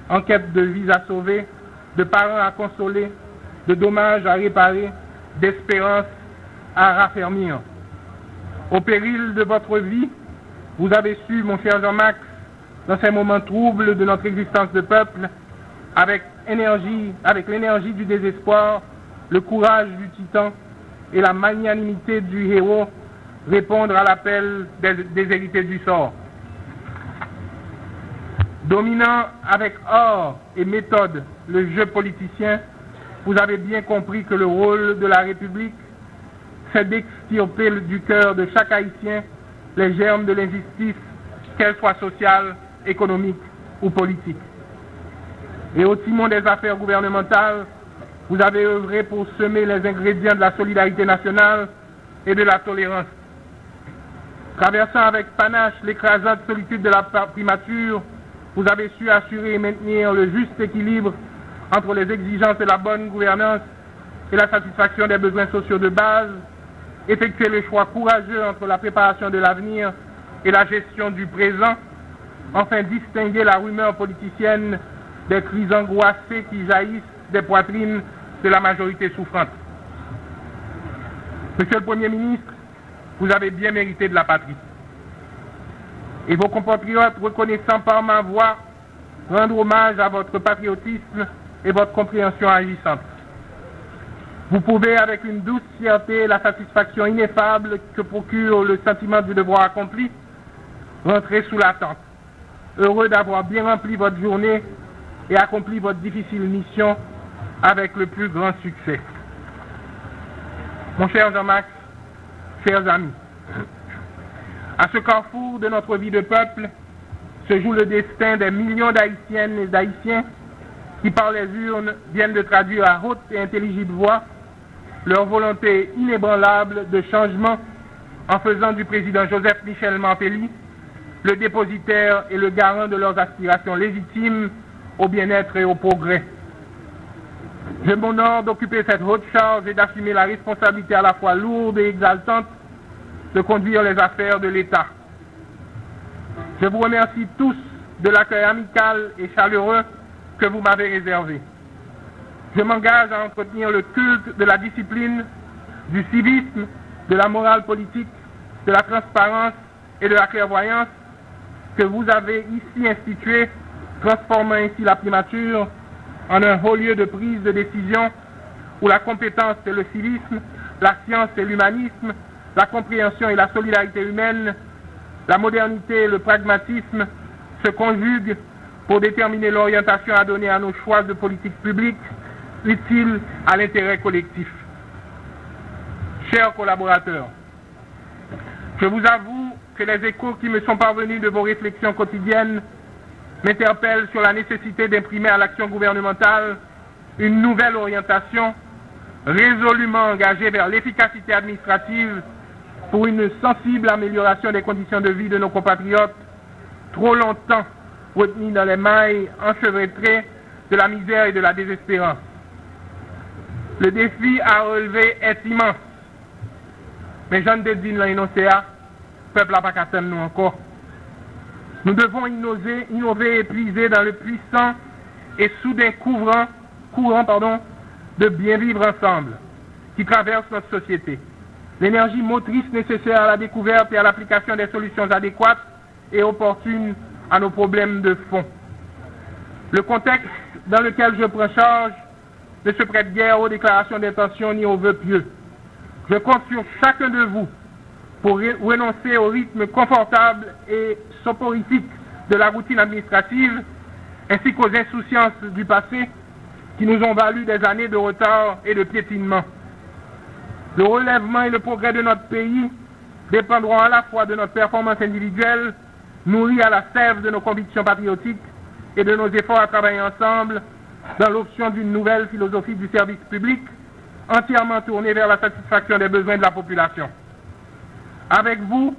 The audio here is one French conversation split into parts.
en quête de vies à sauver, de parents à consoler, de dommages à réparer, d'espérance à raffermir. Au péril de votre vie, vous avez su, mon cher Jean-Max, dans ces moments troubles de notre existence de peuple, avec l'énergie du désespoir, le courage du titan et la magnanimité du héros, répondre à l'appel des hérités du sort. Dominant avec or et méthode le jeu politicien, vous avez bien compris que le rôle de la République, c'est d'extirper du cœur de chaque Haïtien les germes de l'injustice, qu'elle soit sociale, économique ou politique. Et au timon des affaires gouvernementales, vous avez œuvré pour semer les ingrédients de la solidarité nationale et de la tolérance. Traversant avec panache l'écrasante solitude de la primature, vous avez su assurer et maintenir le juste équilibre entre les exigences de la bonne gouvernance et la satisfaction des besoins sociaux de base, effectuer le choix courageux entre la préparation de l'avenir et la gestion du présent, enfin distinguer la rumeur politicienne des cris angoissés qui jaillissent des poitrines de la majorité souffrante. Monsieur le Premier ministre, vous avez bien mérité de la patrie. Et vos compatriotes, reconnaissant par ma voix, rendre hommage à votre patriotisme et votre compréhension agissante. Vous pouvez, avec une douce fierté, la satisfaction ineffable que procure le sentiment du devoir accompli, rentrer sous la tente, heureux d'avoir bien rempli votre journée et accompli votre difficile mission avec le plus grand succès. Mon cher Jean-Max, chers amis, à ce carrefour de notre vie de peuple se joue le destin des millions d'Haïtiennes et d'Haïtiens qui, par les urnes, viennent de traduire à haute et intelligible voix leur volonté inébranlable de changement en faisant du président Joseph Michel Martelly le dépositaire et le garant de leurs aspirations légitimes au bien-être et au progrès. Je m'honore d'occuper cette haute charge et d'assumer la responsabilité à la fois lourde et exaltante de conduire les affaires de l'État. Je vous remercie tous de l'accueil amical et chaleureux que vous m'avez réservé. Je m'engage à entretenir le culte de la discipline, du civisme, de la morale politique, de la transparence et de la clairvoyance que vous avez ici institué, transformant ainsi la primature en un haut lieu de prise de décision où la compétence et le civisme, la science et l'humanisme, la compréhension et la solidarité humaine, la modernité et le pragmatisme se conjuguent pour déterminer l'orientation à donner à nos choix de politique publique utiles à l'intérêt collectif. Chers collaborateurs, je vous avoue que les échos qui me sont parvenus de vos réflexions quotidiennes m'interpellent sur la nécessité d'imprimer à l'action gouvernementale une nouvelle orientation résolument engagée vers l'efficacité administrative pour une sensible amélioration des conditions de vie de nos compatriotes, trop longtemps retenus dans les mailles enchevêtrées de la misère et de la désespérance. Le défi à relever est immense. Mais Jean de Dine l'a énoncé, le peuple n'a pas qu'à attendre nous encore. Nous devons innover et puiser dans le puissant et soudain courant de bien vivre ensemble qui traverse notre société. L'énergie motrice nécessaire à la découverte et à l'application des solutions adéquates et opportunes à nos problèmes de fond. Le contexte dans lequel je prends charge ne se prête guère aux déclarations d'intention ni aux vœux pieux. Je compte sur chacun de vous pour renoncer au rythme confortable et soporifique de la routine administrative, ainsi qu'aux insouciances du passé qui nous ont valu des années de retard et de piétinement. Le relèvement et le progrès de notre pays dépendront à la fois de notre performance individuelle, nourrie à la sève de nos convictions patriotiques et de nos efforts à travailler ensemble dans l'option d'une nouvelle philosophie du service public, entièrement tournée vers la satisfaction des besoins de la population. Avec vous,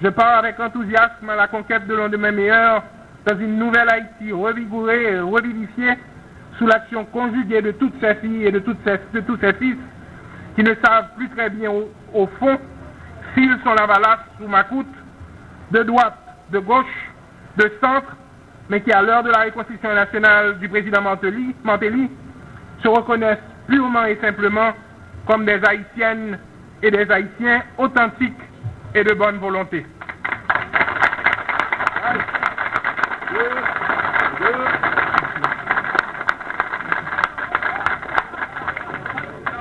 je pars avec enthousiasme à la conquête de lendemain meilleur dans une nouvelle Haïti revigorée et revivifiée sous l'action conjuguée de toutes ces filles et de tous ces fils qui ne savent plus très bien au fond s'ils sont la valace ou ma coûte, de droite, de gauche, de centre, mais qui, à l'heure de la reconstruction nationale du président Mantelli, se reconnaissent purement et simplement comme des Haïtiennes et des Haïtiens authentiques et de bonne volonté.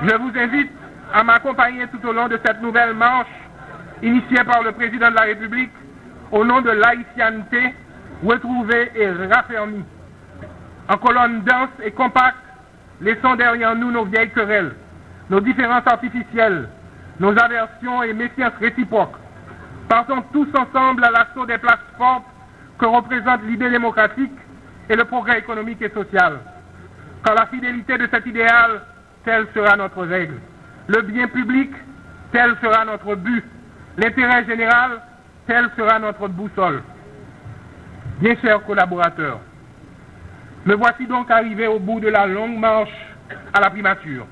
Je vous invite à m'accompagner tout au long de cette nouvelle marche initiée par le président de la République au nom de l'haïtianité retrouvée et raffermie. En colonne dense et compacte, laissons derrière nous nos vieilles querelles, nos différences artificielles, nos aversions et méfiances réciproques. Partons tous ensemble à l'assaut des places fortes que représentent l'idée démocratique et le progrès économique et social. Car la fidélité de cet idéal, telle sera notre règle. Le bien public, tel sera notre but. L'intérêt général, telle sera notre boussole. Bien chers collaborateurs, me voici donc arrivé au bout de la longue marche à la primature.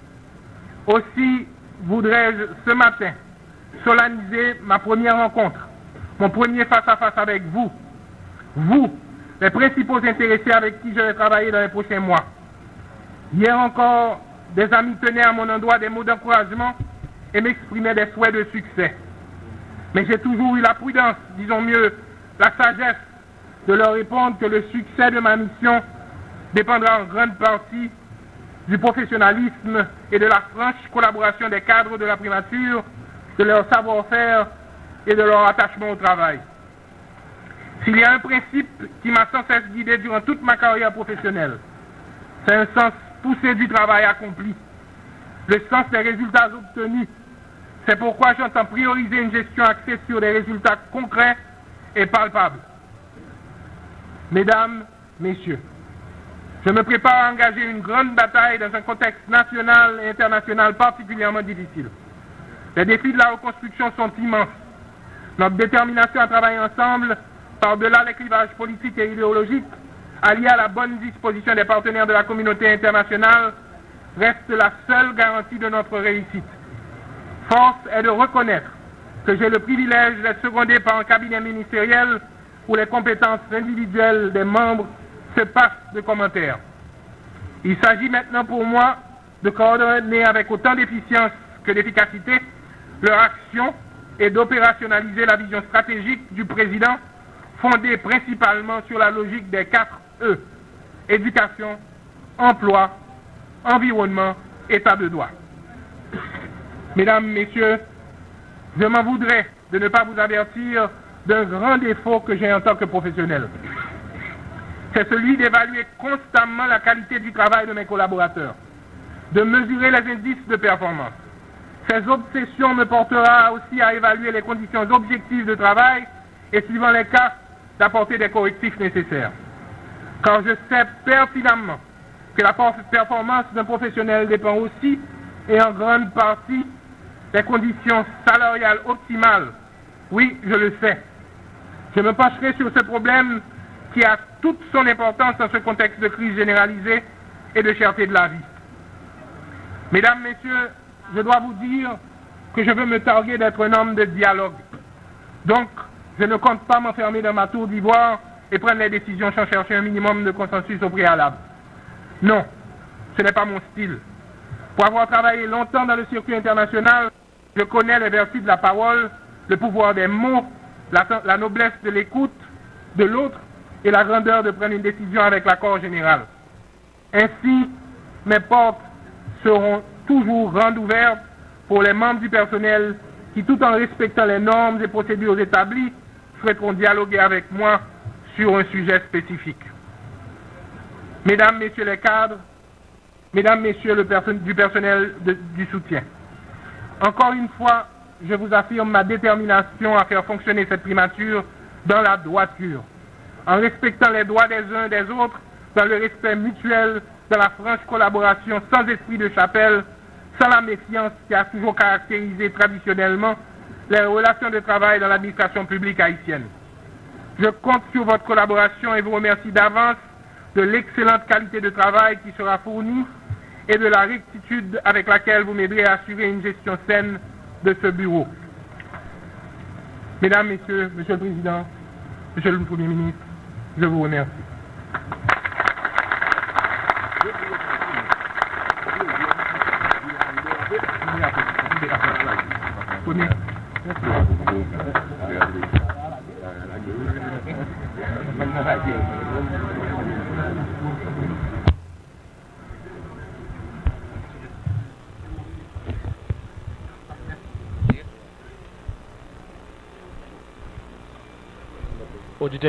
Aussi voudrais-je ce matin solenniser ma première rencontre, mon premier face-à-face avec vous, les principaux intéressés avec qui je vais travailler dans les prochains mois. Hier encore, des amis tenaient à mon endroit des mots d'encouragement et m'exprimaient des souhaits de succès. Mais j'ai toujours eu la prudence, disons mieux, la sagesse de leur répondre que le succès de ma mission dépendra en grande partie du professionnalisme et de la franche collaboration des cadres de la primature, de leur savoir-faire et de leur attachement au travail. S'il y a un principe qui m'a sans cesse guidé durant toute ma carrière professionnelle, c'est un sens poussé du travail accompli, le sens des résultats obtenus. C'est pourquoi j'entends prioriser une gestion axée sur des résultats concrets et palpables. Mesdames, Messieurs, je me prépare à engager une grande bataille dans un contexte national et international particulièrement difficile. Les défis de la reconstruction sont immenses. Notre détermination à travailler ensemble, par-delà les clivages politiques et idéologiques, alliée à la bonne disposition des partenaires de la communauté internationale, reste la seule garantie de notre réussite. Force est de reconnaître que j'ai le privilège d'être secondé par un cabinet ministériel où les compétences individuelles des membres se passent de commentaires. Il s'agit maintenant pour moi de coordonner avec autant d'efficience que d'efficacité leur action et d'opérationnaliser la vision stratégique du président fondée principalement sur la logique des 4 E, éducation, emploi, environnement, état de droit. Mesdames, Messieurs, je m'en voudrais de ne pas vous avertir d'un grand défaut que j'ai en tant que professionnel. C'est celui d'évaluer constamment la qualité du travail de mes collaborateurs, de mesurer les indices de performance. Ces obsessions me portera aussi à évaluer les conditions objectives de travail et, suivant les cas, d'apporter des correctifs nécessaires. Car je sais pertinemment que la performance d'un professionnel dépend aussi, et en grande partie, des conditions salariales optimales. Oui, je le sais. Je me pencherai sur ce problème qui a toute son importance dans ce contexte de crise généralisée et de cherté de la vie. Mesdames, Messieurs, je dois vous dire que je veux me targuer d'être un homme de dialogue. Donc, je ne compte pas m'enfermer dans ma tour d'ivoire et prendre les décisions sans chercher un minimum de consensus au préalable. Non, ce n'est pas mon style. Pour avoir travaillé longtemps dans le circuit international, je connais les vertus de la parole, le pouvoir des mots, la noblesse de l'écoute de l'autre et la grandeur de prendre une décision avec l'accord général. Ainsi, mes portes seront toujours grandes ouvertes pour les membres du personnel qui, tout en respectant les normes et procédures établies, souhaiteront dialoguer avec moi sur un sujet spécifique. Mesdames, Messieurs les cadres, Mesdames, Messieurs du personnel du soutien, encore une fois, je vous affirme ma détermination à faire fonctionner cette primature dans la droiture, en respectant les droits des uns et des autres, dans le respect mutuel, dans la franche collaboration, sans esprit de chapelle, sans la méfiance qui a toujours caractérisé traditionnellement les relations de travail dans l'administration publique haïtienne. Je compte sur votre collaboration et vous remercie d'avance de l'excellente qualité de travail qui sera fournie et de la rectitude avec laquelle vous m'aiderez à assurer une gestion saine de ce bureau. Mesdames, Messieurs, Monsieur le Président, Monsieur le Premier ministre, je vous remercie. Prenez. Auditeur